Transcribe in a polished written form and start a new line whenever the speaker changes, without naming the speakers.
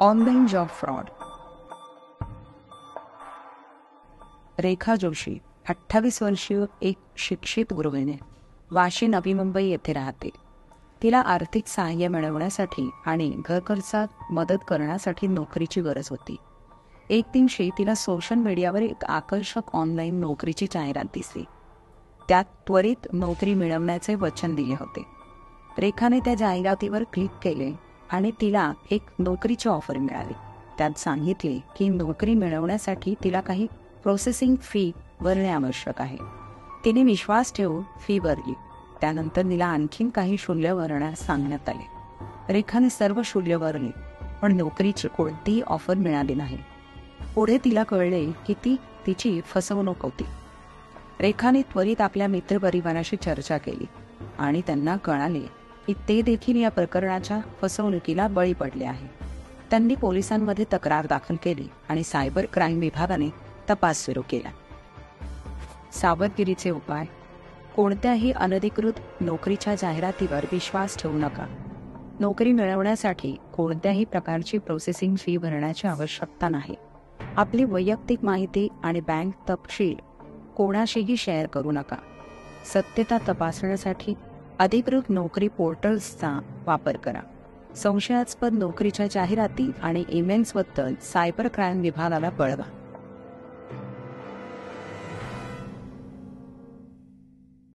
Online job fraud. Rekha Joshi 28 वर्षीय एक शिक्षित गृहिणी, वाशी नवी मुंबई येथे राहते. तिला आर्थिक सहाय्य मिळवण्यासाठी आणि घरखर्चात मदत करण्यासाठी नोकरीची गरज होती. एक दिवशी तिला सोशल मीडियावर एक आकर्षक ऑनलाईन नोकरीची जाहिरात दिसली. त्यात त्वरित नोकरी मिळवण्याचे वचन दिले होते. रेखाने त्या जाहिरातीवर क्लिक केले आणि तिला एक नोकरीची ऑफर मिळाली. त्यात सांगितले की नोकरी मिळवण्यासाठी तिला काही प्रोसेसिंग फी भरणे आवश्यक आहे. तिने विश्वास ठेवून फी भरली. त्यानंतर तिला आणखीन काही शुल्क भरण्यास सांगण्यात आले. रेखाने सर्व शुल्क भरले, पण नोकरीची कोणतीही ऑफर मिळाली नाही. पुढे तिला कळले की ती तिची फसवणूक होती. रेखाने त्वरित आपल्या मित्रपरिवाराशी चर्चा केली आणि त्यांना कळाले की ते देखील या प्रकरणाच्या फसवणुकीला बळी पडले आहे. त्यांनी पोलिसांमध्ये तक्रार दाखल केली आणि सायबर क्राईम विभागाने तपास सुरू केला. सावधगिरीचे उपाय. कोणत्याही अनधिकृत नोकरीच्या जाहिरातीवर विश्वास ठेवू नका. नोकरी मिळवण्यासाठी कोणत्याही प्रकारची प्रोसेसिंग फी भरण्याची आवश्यकता नाही. आपली वैयक्तिक माहिती आणि बँक तपशील कोणाशीही शेअर करू नका. सत्यता तपासण्यासाठी अधिकृत नोकरी पोर्टल्सचा वापर करा. संशयास्पद नोकरीच्या जाहिराती आणि ईमेल्सबद्दल सायबर क्राईम विभागाला कळवा.